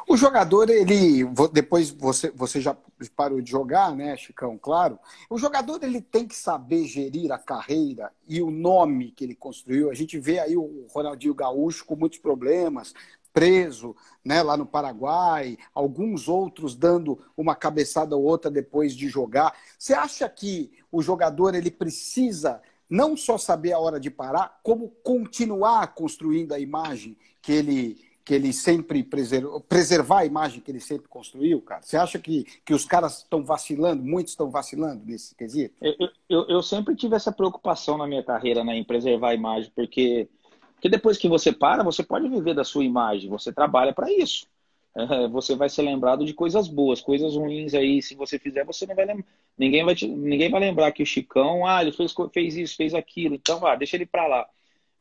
O jogador, ele depois você já parou de jogar, né, Chicão? Claro. O jogador ele tem que saber gerir a carreira e o nome que ele construiu. A gente vê aí o Ronaldinho Gaúcho com muitos problemas, preso, né, lá no Paraguai, alguns outros dando uma cabeçada ou outra depois de jogar. Você acha que o jogador ele precisa não só saber a hora de parar, como continuar construindo a imagem que ele sempre preservar a imagem que ele sempre construiu, cara? Você acha que os caras estão vacilando, muitos estão vacilando nesse quesito? Eu sempre tive essa preocupação na minha carreira, né, em preservar a imagem, porque depois que você para, você pode viver da sua imagem, você trabalha para isso. Você vai ser lembrado de coisas boas, coisas ruins aí, se você fizer, você não vai lembrar. Ninguém vai lembrar que o Chicão, ele fez isso, fez aquilo, então deixa ele para lá.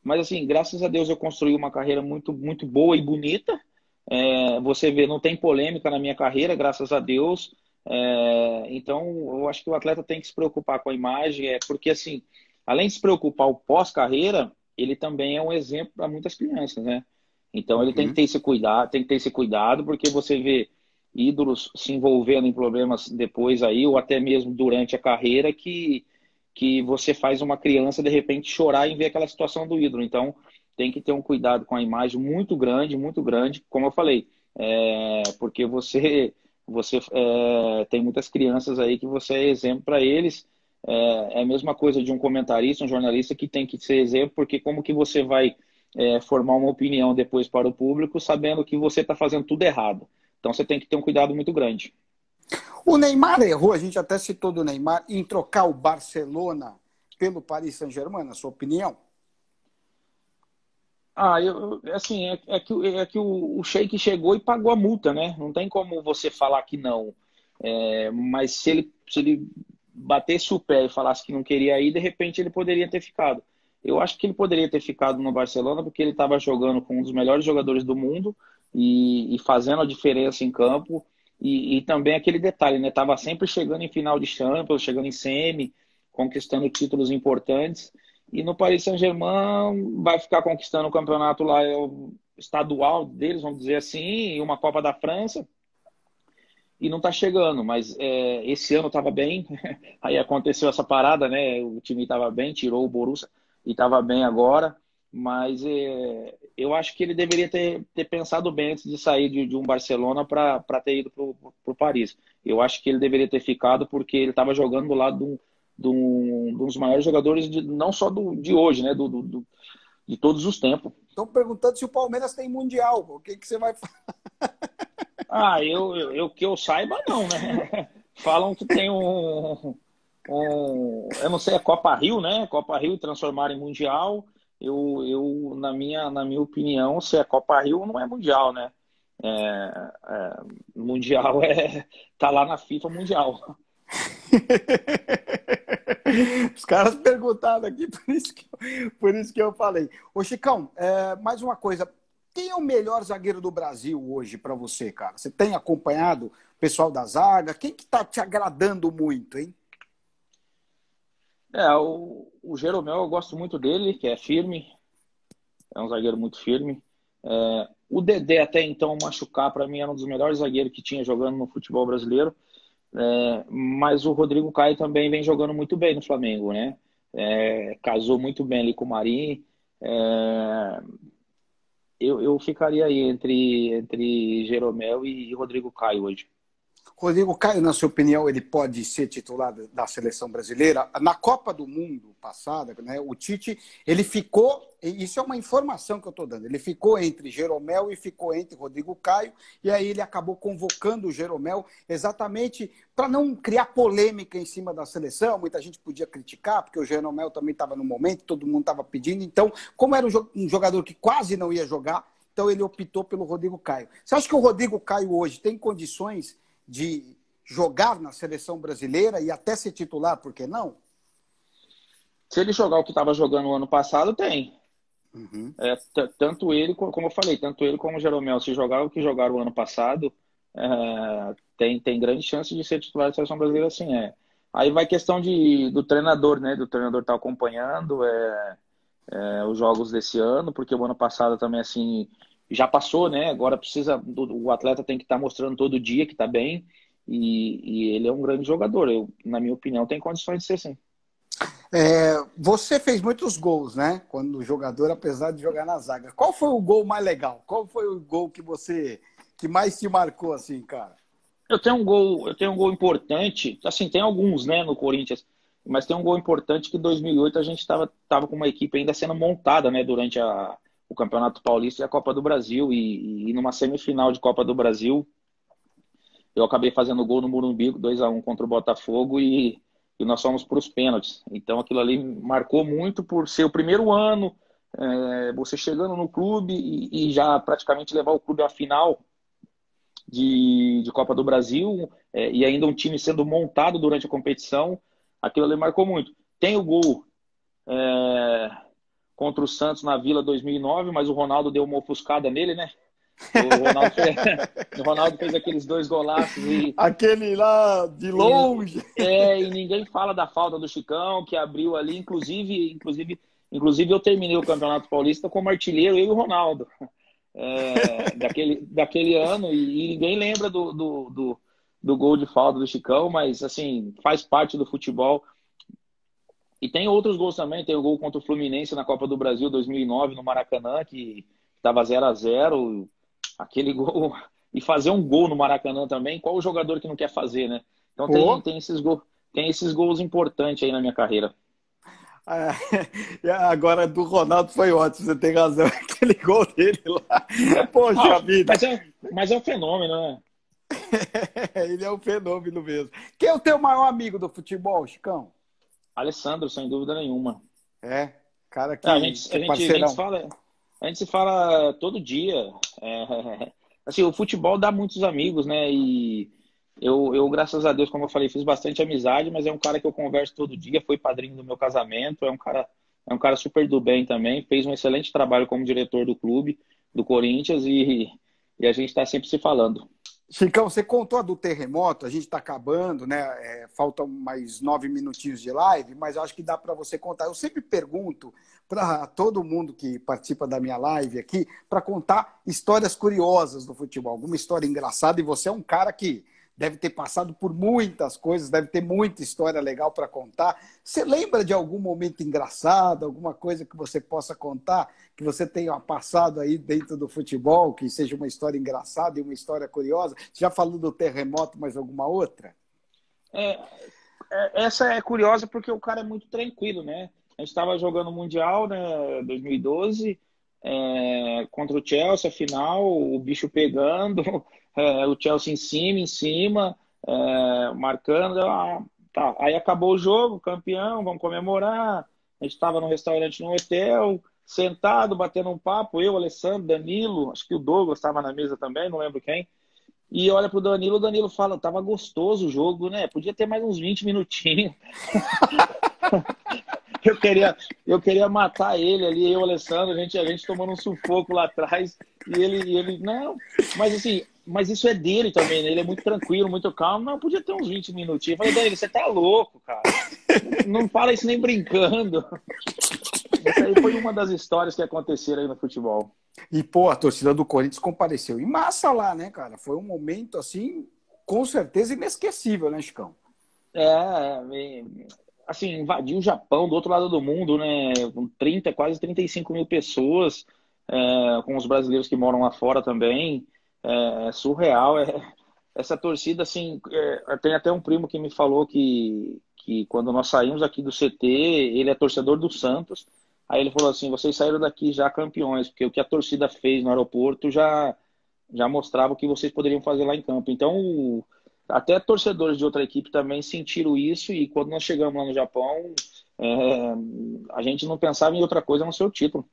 Mas assim, graças a Deus eu construí uma carreira muito, muito boa e bonita. Você vê, não tem polêmica na minha carreira, graças a Deus. Então, eu acho que o atleta tem que se preocupar com a imagem, porque assim, além de se preocupar o pós-carreira, ele também é um exemplo para muitas crianças, né? Então ele tem que ter esse cuidado, porque você vê ídolos se envolvendo em problemas depois aí, ou até mesmo durante a carreira, que você faz uma criança de repente chorar em ver aquela situação do ídolo. Então tem que ter um cuidado com a imagem muito grande, como eu falei, porque você tem muitas crianças aí que você é exemplo para eles. É a mesma coisa de um comentarista, um jornalista que tem que ser exemplo, porque como que você vai formar uma opinião depois para o público sabendo que você está fazendo tudo errado? Então você tem que ter um cuidado muito grande. O Neymar errou, a gente até citou do Neymar, em trocar o Barcelona pelo Paris Saint-Germain, na sua opinião? Assim, é que o Sheik chegou e pagou a multa, né? Não tem como você falar que não. Mas se ele batesse o pé e falasse que não queria ir, de repente ele poderia ter ficado. Eu acho que ele poderia ter ficado no Barcelona porque ele estava jogando com um dos melhores jogadores do mundo e fazendo a diferença em campo. E também aquele detalhe, né? Tava sempre chegando em final de Champions, chegando em semi, conquistando títulos importantes. E no Paris Saint-Germain vai ficar conquistando o campeonato lá estadual deles, vamos dizer assim, e uma Copa da França. E não está chegando, mas esse ano estava bem. Aí aconteceu essa parada, né? O time estava bem, tirou o Borussia e estava bem agora. Mas eu acho que ele deveria ter pensado bem antes de sair de um Barcelona para ter ido para o Paris. Eu acho que ele deveria ter ficado porque ele estava jogando do lado de um dos maiores jogadores, não só de hoje, né? De todos os tempos. Estão perguntando se o Palmeiras tem Mundial. O que você vai falar? Eu que eu saiba, não, né? Falam que tem eu não sei, é Copa Rio, né? Copa Rio transformar em Mundial. Na minha opinião, se é Copa Rio, não é Mundial, né? Mundial tá lá na FIFA Mundial. Os caras perguntaram aqui, por isso que eu falei. Ô, Chicão, mais uma coisa. Quem é o melhor zagueiro do Brasil hoje para você, cara? Você tem acompanhado o pessoal da zaga? Quem que tá te agradando muito, hein? O Jeromel, eu gosto muito dele, que é firme. É um zagueiro muito firme. O Dedé, até então, machucar, para mim, era um dos melhores zagueiros que tinha jogando no futebol brasileiro. Mas o Rodrigo Caio também vem jogando muito bem no Flamengo, né? Casou muito bem ali com o Marinho. Eu ficaria aí entre Jeromel e Rodrigo Caio hoje. Rodrigo Caio, na sua opinião, ele pode ser titular da seleção brasileira? Na Copa do Mundo passada, né, o Tite, ele ficou, isso é uma informação que eu estou dando, ele ficou entre Jeromel e ficou entre Rodrigo Caio, e aí ele acabou convocando o Jeromel exatamente para não criar polêmica em cima da seleção. Muita gente podia criticar, porque o Jeromel também estava no momento, todo mundo estava pedindo. Então, como era um jogador que quase não ia jogar, então ele optou pelo Rodrigo Caio. Você acha que o Rodrigo Caio hoje tem condições de jogar na seleção brasileira e até ser titular, por que não? Se ele jogar o que estava jogando no ano passado, tem. Uhum. Tanto ele, como eu falei, tanto ele como o Jeromel, se jogar o que jogaram o ano passado, tem grande chance de ser titular da seleção brasileira, sim. Aí vai questão do treinador, né? Do treinador estar acompanhando os jogos desse ano, porque o ano passado também, assim, já passou, né? Agora o atleta tem que estar mostrando todo dia que está bem, e ele é um grande jogador. Na minha opinião, tem condições de ser, sim. Você fez muitos gols, né? Quando jogador, apesar de jogar na zaga. Qual foi o gol mais legal? Qual foi o gol que mais te marcou, assim, cara? Eu tenho um gol importante, assim, tem alguns, né, no Corinthians, mas tem um gol importante que em 2008 a gente estava com uma equipe ainda sendo montada, né, durante o Campeonato Paulista e a Copa do Brasil, e numa semifinal de Copa do Brasil, eu acabei fazendo gol no Morumbi, 2-1 contra o Botafogo, e nós fomos para os pênaltis. Então aquilo ali marcou muito por ser o primeiro ano, você chegando no clube e já praticamente levar o clube à final de Copa do Brasil, e ainda um time sendo montado durante a competição. Aquilo ali marcou muito. Tem o gol contra o Santos na Vila 2009, mas o Ronaldo deu uma ofuscada nele, né? O Ronaldo fez aqueles 2 golaços. Aquele lá de longe. E ninguém fala da falta do Chicão, que abriu ali. Inclusive eu terminei o Campeonato Paulista como artilheiro, eu e o Ronaldo. Daquele ano, e ninguém lembra do gol de falta do Chicão, mas assim, faz parte do futebol. E tem outros gols também. Tem o gol contra o Fluminense na Copa do Brasil 2009 no Maracanã, que estava 0-0. Aquele gol. E fazer um gol no Maracanã também. Qual o jogador que não quer fazer, né? Então Pô, tem esses gols importantes aí na minha carreira. agora do Ronaldo foi ótimo, você tem razão. Aquele gol dele lá. Ah, Poxa vida. mas é um fenômeno, né? Ele é um fenômeno mesmo. Quem é o teu maior amigo do futebol, Chicão? Alessandro, sem dúvida nenhuma. É, cara É, que parceirão. a gente se fala todo dia. Assim, o futebol dá muitos amigos, né? E eu, graças a Deus, como eu falei, fiz bastante amizade, mas é um cara que eu converso todo dia, foi padrinho do meu casamento, é um cara super do bem também, fez um excelente trabalho como diretor do clube, do Corinthians, e a gente está sempre se falando. Chicão, você contou a do terremoto, a gente está acabando, né? Faltam mais 9 minutinhos de live, mas eu acho que dá para você contar. Eu sempre pergunto para todo mundo que participa da minha live aqui para contar histórias curiosas do futebol, alguma história engraçada, e você é um cara que deve ter passado por muitas coisas, deve ter muita história legal para contar. Você lembra de algum momento engraçado, alguma coisa que você possa contar, que você tenha passado aí dentro do futebol, que seja uma história engraçada e uma história curiosa? Você já falou do terremoto, mas alguma outra? É, essa é curiosa porque o cara é muito tranquilo, né? A gente estava jogando o Mundial, né, 2012, contra o Chelsea, a final, o bicho pegando, o Chelsea em cima, marcando. Tá. Aí acabou o jogo, campeão, vamos comemorar. A gente estava no restaurante no hotel, sentado, batendo um papo, eu, Alessandro, Danilo, acho que o Douglas estava na mesa também, não lembro quem. E olha pro Danilo, o Danilo fala, tava gostoso o jogo, né? Podia ter mais uns 20 minutinhos. Eu queria matar ele ali, eu e o Alessandro, a gente tomando um sufoco lá atrás, não, mas assim, mas isso é dele também, né? Ele é muito tranquilo, muito calmo, não, podia ter uns 20 minutinhos. Eu falei, Danilo, você tá louco, cara. Não fala isso nem brincando. Essa aí foi uma das histórias que aconteceram aí no futebol. E, pô, a torcida do Corinthians compareceu em massa lá, né, cara? Foi um momento, assim, com certeza inesquecível, né, Chicão? Assim, invadiu o Japão do outro lado do mundo, né? Com 30, quase 35 mil pessoas, com os brasileiros que moram lá fora também. É surreal. Essa torcida, assim, tem até um primo que me falou que quando nós saímos aqui do CT, ele é torcedor do Santos. Aí ele falou assim: vocês saíram daqui já campeões, porque o que a torcida fez no aeroporto já mostrava o que vocês poderiam fazer lá em campo. Então, até torcedores de outra equipe também sentiram isso, e quando nós chegamos lá no Japão, é, a gente não pensava em outra coisa a não ser o título.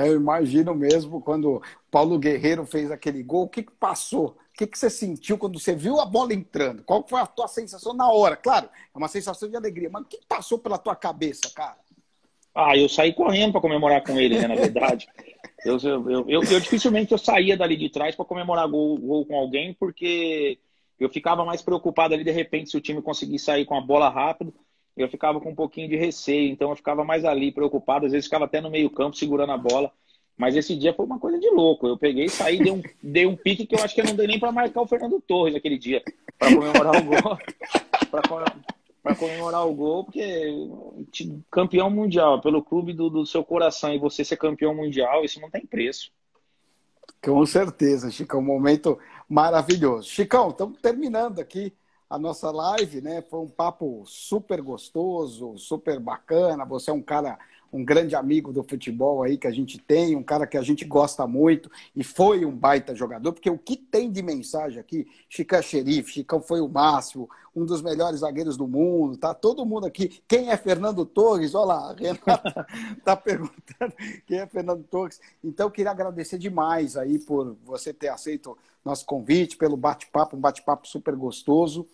Eu imagino mesmo quando Paulo Guerreiro fez aquele gol, o que passou? O que você sentiu quando você viu a bola entrando? Qual foi a tua sensação na hora? Claro, é uma sensação de alegria, mas o que passou pela tua cabeça, cara? Ah, eu saí correndo para comemorar com ele, né, na verdade. Eu dificilmente eu saía dali de trás para comemorar gol com alguém, porque eu ficava mais preocupado ali, de repente, se o time conseguisse sair com a bola rápido, eu ficava com um pouquinho de receio, então eu ficava mais ali preocupado, às vezes ficava até no meio campo segurando a bola, mas esse dia foi uma coisa de louco. Eu peguei, saí, dei um pique que eu acho que eu não dei nem para marcar o Fernando Torres aquele dia, para comemorar o gol, para comemorar o gol, porque campeão mundial, pelo clube do seu coração, e você ser campeão mundial, isso não tem preço. Com certeza, Chicão, um momento maravilhoso. Chicão, estamos terminando aqui a nossa live, né? Foi um papo super gostoso, super bacana. Você é um cara, um grande amigo do futebol aí que a gente tem, um cara que a gente gosta muito e foi um baita jogador, porque o que tem de mensagem aqui, Chicão é xerife, Chicão foi o máximo, um dos melhores zagueiros do mundo, tá? Todo mundo aqui. Quem é Fernando Torres? Olha lá, a Renata tá perguntando quem é Fernando Torres. Então, eu queria agradecer demais aí por você ter aceito nosso convite, pelo bate-papo, um bate-papo super gostoso.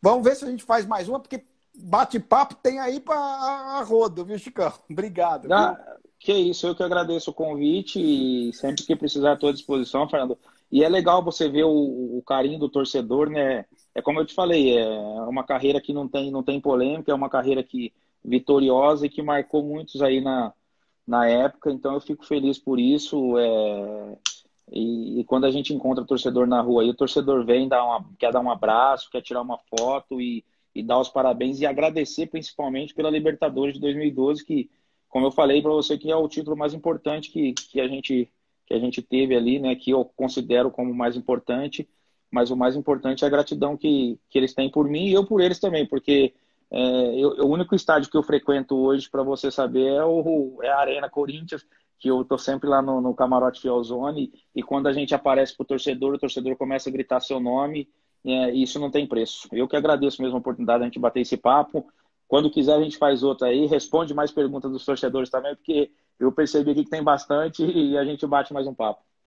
Vamos ver se a gente faz mais uma, porque bate-papo tem aí para rodo, viu, Chicão? Obrigado, viu? Que isso, eu que agradeço o convite, e sempre que precisar estou à disposição, Fernando. E é legal você ver o carinho do torcedor, né? É como eu te falei, é uma carreira que não tem polêmica, é uma carreira que vitoriosa e que marcou muitos aí na época, então eu fico feliz por isso. E quando a gente encontra torcedor na rua, aí o torcedor vem, quer dar um abraço, quer tirar uma foto, e dar os parabéns e agradecer principalmente pela Libertadores de 2012, que, como eu falei para você, que é o título mais importante que a gente teve ali, né? Que eu considero como mais importante, mas o mais importante é a gratidão que eles têm por mim e eu por eles também, porque o único estádio que eu frequento hoje, para você saber, é a Arena Corinthians, que eu tô sempre lá no Camarote Fielzone, e quando a gente aparece pro torcedor, o torcedor começa a gritar seu nome, e isso não tem preço. Eu que agradeço mesmo a oportunidade de a gente bater esse papo. Quando quiser a gente faz outra aí, responde mais perguntas dos torcedores também, porque eu percebi aqui que tem bastante e a gente bate mais um papo.